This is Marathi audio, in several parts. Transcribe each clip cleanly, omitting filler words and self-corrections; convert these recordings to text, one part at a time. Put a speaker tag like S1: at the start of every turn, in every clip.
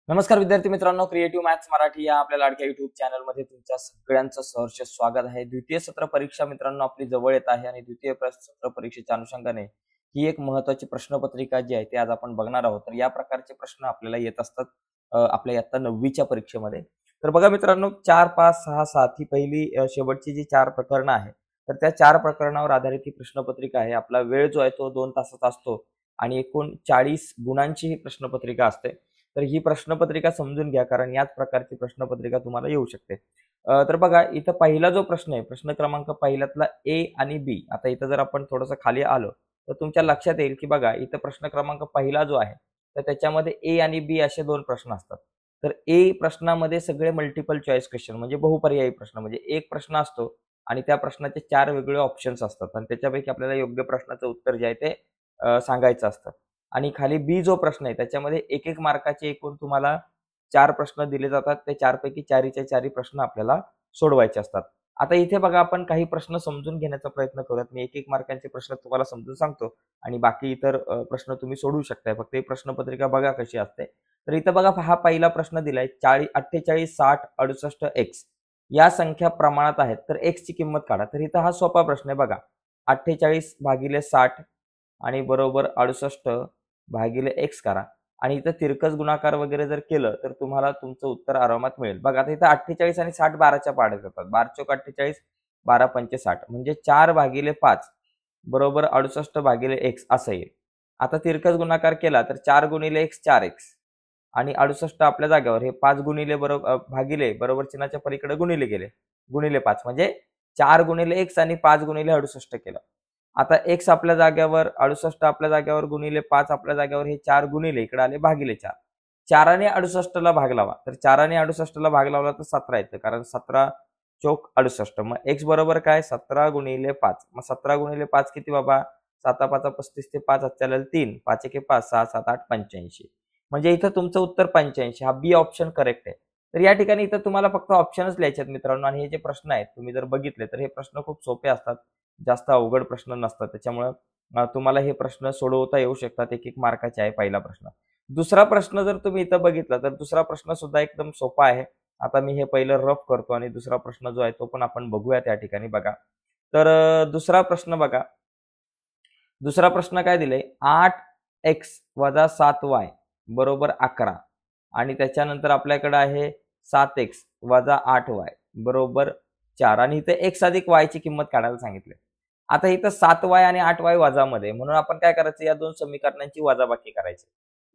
S1: नमस्कार विद्यार्थी मित्रांनो, क्रिएटिव्ह मॅथ्स मराठी या आपल्या लाडक्या युट्यूब चॅनलमध्ये तुमच्या सगळ्यांचं सहर्ष स्वागत आहे। द्वितीय सत्र परीक्षा मित्रांनो आपली जवळ येत आहे आणि द्वितीय सत्र परीक्षेच्या अनुषंगाने ही एक महत्त्वाची प्रश्नपत्रिका जी आहे ती आज आपण बघणार आहोत। तर या प्रकारचे प्रश्न आपल्याला येत असतात आपल्या इयत्ता 9वीच्या परीक्षेमध्ये। तर बघा मित्रांनो, 4, 5, 6, 7 ही पहिली शेवटची जी 4 प्रकरणं आहे, तर त्या 4 प्रकरणावर आधारित ही प्रश्नपत्रिका आहे। आपला वेळ जो आहे तो 2 तासाचा असतो आणि एकूण 40 गुणांची ही प्रश्नपत्रिका असते। तर ही प्रश्नपत्रिका समजून घ्या, कारण याच प्रकारची प्रश्नपत्रिका तुम्हाला येऊ शकते। तर बघा, इथं पहिला जो प्रश्न आहे, प्रश्न क्रमांक पहिल्यातला ए आणि बी। आता इथं जर आपण थोडंसं खाली आलो तर तुमच्या लक्षात येईल की बघा, इथं प्रश्न क्रमांक पहिला जो आहे तर त्याच्यामध्ये ए आणि बी असे 2 प्रश्न असतात। तर ए प्रश्नामध्ये सगळे मल्टिपल चॉईस क्वेश्चन म्हणजे बहुपर्यायी प्रश्न, म्हणजे एक प्रश्न असतो आणि त्या प्रश्नाचे 4 वेगळे ऑप्शन्स असतात आणि त्याच्यापैकी आपल्याला योग्य प्रश्नाचं उत्तर जे आहे ते सांगायचं असतं। आणि खाली बी जो प्रश्न आहे त्याच्यामध्ये एक एक मार्काचे एकूण तुम्हाला 4 प्रश्न दिले जातात। ते 4 पैकी 4च्या 4 प्रश्न आपल्याला सोडवायचे असतात। आता इथे बघा, आपण काही प्रश्न समजून घेण्याचा प्रयत्न करूयात। मी एक एक मार्कांचे प्रश्न तुम्हाला समजून सांगतो आणि बाकी इतर प्रश्न तुम्ही सोडवू शकताय। फक्त ही प्रश्नपत्रिका बघा कशी असते। तर इथं बघा, हा पहिला प्रश्न दिलाय 48, 60, 68 एक्स या संख्या प्रमाणात आहेत, तर एक्स ची किंमत काढा। तर इथं हा सोपा प्रश्न आहे बघा, 48 भागिले 60 आणि बरोबर 68 भागिले एक्स करा आणि इथं तिरकस गुणाकार वगैरे जर केलं तर तुम्हाला तुमचं उत्तर आरामात मिळेल। बघा, आता इथं 48 आणि 60 12च्या पाड्यात जातात। 12 चोक 48, 12 पंचे 60 म्हणजे 4 भागिले 5 बरोबर 68 भागिले एक्स असं येईल। आता तिरकस गुणाकार केला तर 4 गुणिले एक्स 4x आणि 68 आपल्या जागेवर हे 5 गुणिले बरोबर भागिले बरोबर चिन्हाच्या पलीकडे गुणिले गेले, गुणिले 5 म्हणजे 4 गुणिले एक्स आणि 5 गुणिले 68 केलं। आता एक्स आपल्या जागेवर 68 आपल्या जागेवर गुणिले 5 आपल्या जागेवर हे 4 गुणिले इकडे आले भागिले 4। 4ने 68 ला भाग लावा, तर 4ने 68 ला भाग लावला तर 17 येतं, कारण 17 चोक 68। मग एक्स बरोबर काय, 17 गुणिले 5। मग 17 गुणिले 5 किती बाबा, 7 5 35 ते 5 चालेल 3, 5 1 5, 6 7 8 85 म्हणजे इथं तुमचं उत्तर 85। हा बी ऑप्शन करेक्ट आहे। तर या ठिकाणी इथं तुम्हाला फक्त ऑप्शनच लिहायचे आहेत मित्रांनो, आणि हे जे प्रश्न आहेत तुम्ही जर बघितले तर हे प्रश्न खूप सोपे असतात, जास्त अवघड प्रश्न नसतात। त्याच्यामुळे तुम्हाला हे प्रश्न सोडवता येऊ शकतात। एक एक मार्काचे आहे पहिला प्रश्न। दुसरा प्रश्न जर तुम्ही इथं बघितला तर दुसरा प्रश्न सुद्धा एकदम सोपा आहे। आता मी हे पहिलं रफ करतो आणि दुसरा प्रश्न जो आहे तो पण आपण बघूया त्या ठिकाणी। बघा, तर दुसरा प्रश्न बघा, दुसरा प्रश्न काय दिले, 8x - 7y बरोबर 11 आणि त्याच्यानंतर आपल्याकडे आहे 7x - 8y बरोबर 4 आणि इथे x अधिक y ची किंमत काढायला सांगितले। आता इथं 7y आणि 8y वजामध्ये, म्हणून आपण काय करायचं, या दोन समीकरणांची वजाबाकी करायची।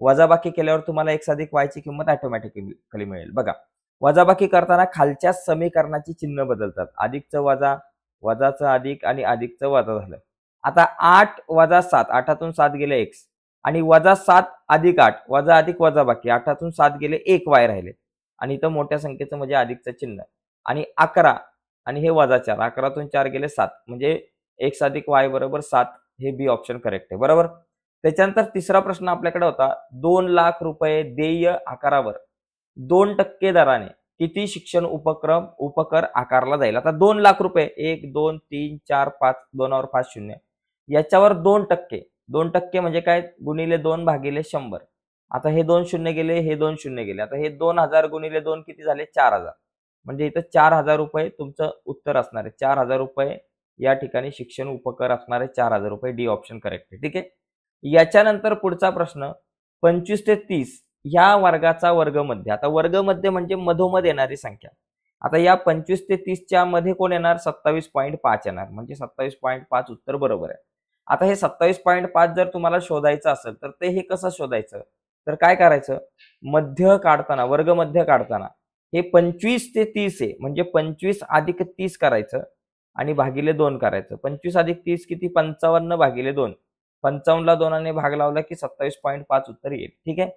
S1: वजाबाकी केल्यावर तुम्हाला x अधिक y ची किंमत ऑटोमॅटिकली मिळेल। बघा, वजाबाकी करताना खालच्या समीकरणाची चिन्ह बदलतात, अधिकचं वजा, वजाचं अधिक आणि अधिकचं वजा झालं। आता 8 - 7, 8तून 7 गेले x आणि वजा 7 अधिक 8 वजा अधिक वजाबाकी, 8तून 7 गेले 1 y राहिले आणि इथं मोठ्या संख्येचं म्हणजे अधिकचं चिन्ह आणि 11 आणि हे वजा 4, 11तून 4 गेले 7 म्हणजे x अधिक y बरोबर 7। हे बी ऑप्शन करेक्ट आहे, बरोबर। त्याच्यानंतर तिसरा प्रश्न आपल्याकडे होता, 2 लाख रुपये देय आकारावर 2% दराने किती शिक्षण उपकर आकारला जाईल। आता 2 लाख रुपये 1 2 3 4 5 2 5 0 याच्यावर 2%, 2% म्हणजे काय, गुणिले 2 भागिले 100। आता हे 2 शून्य गेले, हे 2 शून्य गेले, आता हे 2000 गुणिले 2 किती झाले, 4000 म्हणजे इथं 4000 रुपये तुमचं उत्तर असणार आहे। 4000 रुपये या ठिकाणी शिक्षण उपकर असणारे 4000 रुपये, डी ऑप्शन करेक्ट आहे, ठीक आहे। याच्यानंतर पुढचा प्रश्न, 25 ते 30 या वर्गाचा वर्गमध्य। आता वर्गमध्य म्हणजे मधोमध येणारी संख्या। आता या 25 ते 30 च्या मध्ये कोण येणार, 27.5 येणार, म्हणजे 27.5 उत्तर बरोबर आहे। आता हे 27.5 जर तुम्हाला शोधायचं असेल तर ते हे कसं शोधायचं, तर काय करायचं, मध्य काढताना, वर्गमध्य काढताना हे 25 ते 30 आहे, म्हणजे 25 अधिक 30 करायचं आणि भागिले 2 करायचं। 25 अधिक 30 किती, 55 भागिले 2, 55 ला 2 ने भाग लावला की 27.5 उत्तर येईल, ठीक आहे।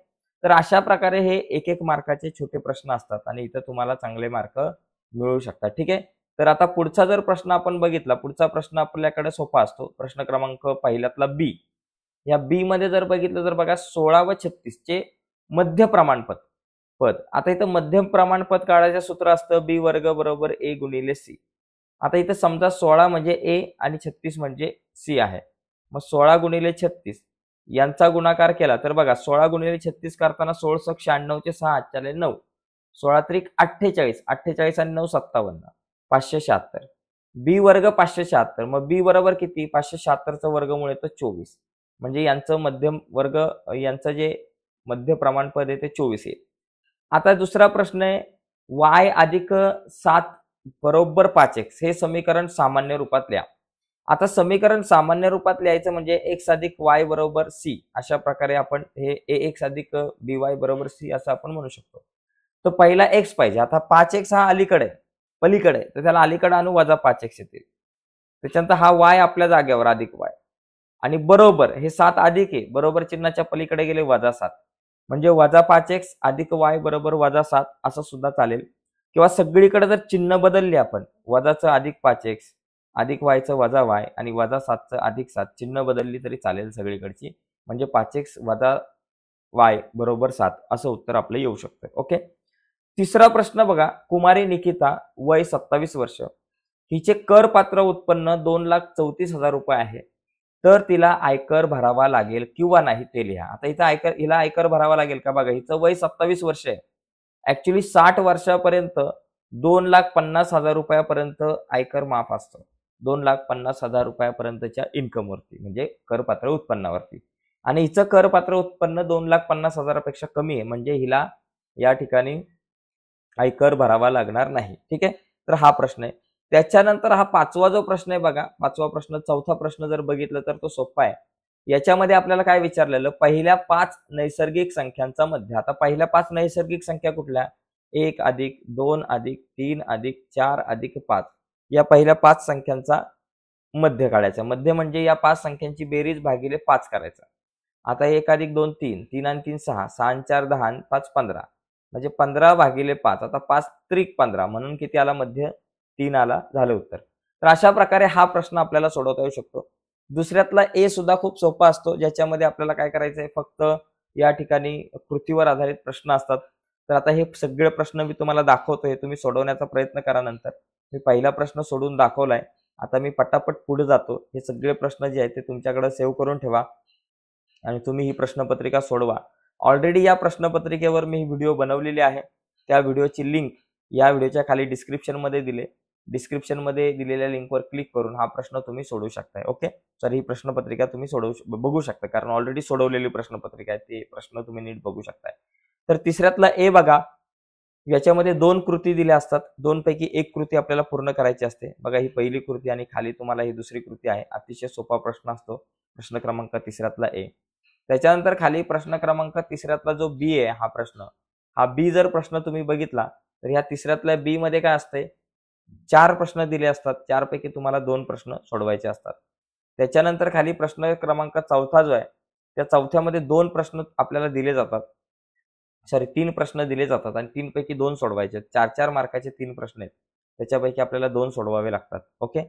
S1: तर अशा प्रकारे हे एक एक मार्काचे छोटे प्रश्न असतात आणि इथं तुम्हाला चांगले मार्क मिळू शकतात, ठीक आहे। तर आता पुढचा जर प्रश्न आपण बघितला, पुढचा प्रश्न आपल्याकडे सोपा असतो, प्रश्न क्रमांक पहिल्यातला बी। या बी मध्ये जर बघितलं तर बघा, 16 व 36 चे मध्य प्रमाणपद पद। आता इथं मध्यम प्रमाणपद काढायचं सूत्र असतं बी वर्ग बरोबर ए गुणिले सी। आता इथं समजा 16 म्हणजे ए आणि 36 म्हणजे सी आहे, मग 16 गुणिले 36 यांचा गुणाकार केला तर बघा 16 गुणिले 36 करताना 1696 चे 6 आजच्याले 9, 16 त्रिक 48, 48 आणि 9 57, 576. बी वर्ग 576, मग बी बरोबर किती? 576चं वर्गमूळ येतं 24, म्हणजे यांचं मध्यम वर्ग, यांचं जे मध्य प्रमाणपद आहे ते 24 आहे. आता दुसरा प्रश्न आहे, y अधिक 7 बरोबर 5x हे समीकरण सामान्य रूपात लिहा. आता समीकरण सामान्य रूपात लिहायचं म्हणजे x अधिक y बरोबर c अशा प्रकारे आपण हे ax अधिक by बरोबर c असं आपण म्हणू शकतो. तर पहिला x पाहिजे. आता 5x हा अलीकडे पलीकडे, तर त्याला अलीकडे आणू, वजा 5x येतील. त्याच्यानंतर हा y आपल्या जागेवर अधिक y आणि बरोबर हे 7 अधिक आहे, बरोबर चिन्हाच्या पलीकडे गेले वजा 7, म्हणजे वजा 5x अधिक y बरोबर वजा 7 असं सुद्धा चालेल. किंवा सगळीकडे जर चिन्ह बदलले आपण, वजाचं अधिक 5x अधिक वायचं वजा y आणि वजा 7चं अधिक 7 चिन्ह बदलली तरी चालेल सगळीकडची, म्हणजे 5x वजा y बरोबर 7 असं उत्तर आपलं येऊ शकतं. ओके. तिसरा प्रश्न बघा, कुमारी निकिता वय 27 वर्ष, हिचे करपात्र उत्पन्न 2,34,000 रुपये आहे, तर तिला आयकर भरावा लागेल किंवा नाही ते लिहा. आता हिला आयकर भरावा लागेल का? बघा, हिचं वय 27 वर्ष आहे. ऍक्च्युली 60 वर्षापर्यंत 2,50,000 रुपयापर्यंत आयकर माफ असतं. 2,50,000 रुपयापर्यंतच्या इन्कमवरती, म्हणजे करपात्र उत्पन्नावरती. आणि हिचं करपात्र उत्पन्न 2,50,000पेक्षा कमी आहे, म्हणजे हिला या ठिकाणी आयकर भरावा लागणार नाही. ठीक आहे. तर हा प्रश्न आहे. त्याच्यानंतर हा पाचवा जो प्रश्न आहे बघा, पाचवा प्रश्न, चौथा प्रश्न जर बघितलं तर तो सोपा आहे. याच्यामध्ये आपल्याला काय विचारलेलं, पहिल्या 5 नैसर्गिक संख्यांचा मध्य. आता पहिल्या 5 नैसर्गिक संख्या कुठल्या? 1 अधिक 2 अधिक 3 अधिक 4 अधिक 5, या पहिल्या 5 संख्यांचा मध्य काढायचा. मध्य म्हणजे या 5 संख्यांची बेरीज भागिले 5 करायचा. आता 1 अधिक 2 3, 3 आणि 3 6, 6 आणि 4 10 आणि 5 15, म्हणजे 15 भागिले 5. आता 5 त्रिक 15 म्हणून किती आला? मध्य 3 आला, झालं उत्तर. तर अशा प्रकारे हा प्रश्न आपल्याला सोडवता येऊ शकतो. दुसऱ्यातला ए सुद्धा खूप सोपा असतो, ज्याच्यामध्ये आपल्याला काय करायचंय, फक्त या ठिकाणी कृतीवर आधारित प्रश्न असतात. तर आता हे सगळे प्रश्न मी तुम्हाला दाखवतोय, तुम्ही सोडवण्याचा प्रयत्न करा. नंतर मी पहिला प्रश्न सोडून दाखवलाय, आता मी पटापट पुढे जातो. हे सगळे प्रश्न जे आहेत ते तुमच्याकडे सेव्ह करून ठेवा आणि तुम्ही ही प्रश्नपत्रिका सोडवा. ऑलरेडी या प्रश्नपत्रिकेवर मी व्हिडिओ बनवलेली आहे, त्या व्हिडिओची लिंक या व्हिडिओच्या खाली डिस्क्रिप्शनमध्ये दिले. डिस्क्रिप्शनमध्ये दिलेल्या लिंकवर क्लिक करून हा प्रश्न तुम्ही सोडवू शकताय. ओके. तर ही प्रश्नपत्रिका तुम्ही बघू शकता, कारण ऑलरेडी सोडवलेली प्रश्नपत्रिका आहे, ते प्रश्न तुम्ही नीट बघू शकताय. तर तिसऱ्यातला ए बघा, याच्यामध्ये 2 कृती दिल्या असतात, 2 पैकी 1 कृती आपल्याला पूर्ण करायची असते. बघा, ही पहिली कृती आणि खाली तुम्हाला ही दुसरी कृती आहे. अतिशय सोपा प्रश्न असतो, प्रश्न क्रमांक तिसऱ्यातला ए. त्याच्यानंतर खाली प्रश्न क्रमांक तिसऱ्यातला जो बी आहे, हा प्रश्न, हा बी जर प्रश्न तुम्ही बघितला तर ह्या तिसऱ्यातल्या बी मध्ये काय असते, 4 प्रश्न दिले असतात, 4 पैकी तुम्हाला 2 प्रश्न सोडवायचे असतात. त्याच्यानंतर खाली प्रश्न क्रमांक चौथा जो आहे, त्या चौथ्यामध्ये 2 प्रश्न आपल्याला दिले जातात, 3 प्रश्न दिले जातात आणि 3 पैकी 2 सोडवायचे. 4-4 मार्काचे 3 प्रश्न आहेत, त्याच्यापैकी आपल्याला 2 सोडवावे लागतात. ओके.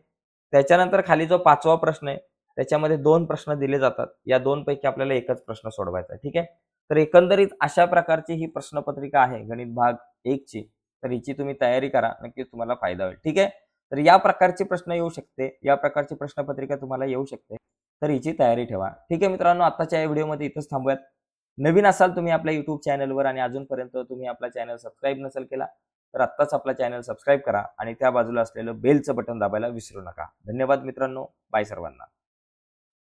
S1: त्याच्यानंतर खाली जो 5वा प्रश्न आहे, त्याच्यामध्ये 2 प्रश्न दिले जातात, या 2 पैकी आपल्याला एकच प्रश्न सोडवायचा. ठीक आहे. तर एकंदरीत अशा प्रकारची ही प्रश्नपत्रिका आहे गणित भाग 1 ची. तर हिची तुम्ही तयारी करा, नक्कीच तुम्हाला फायदा होईल. ठीक आहे. तर या प्रकारचे प्रश्न येऊ शकते, या प्रकारची प्रश्नपत्रिका तुम्हाला येऊ शकते, तर हिची तयारी ठेवा. ठीक आहे मित्रांनो, आताच्या या व्हिडिओमध्ये इथंच थांबूयात. नवीन असाल तुम्ही आपल्या युट्यूब चॅनलवर आणि अजूनपर्यंत तुम्ही आपला चॅनल सबस्क्राईब नसेल केला तर आत्ताच आपला चॅनल सबस्क्राईब करा आणि त्या बाजूला असलेलं बेलचं बटन दाबायला विसरू नका. धन्यवाद मित्रांनो, बाय सर्वांना.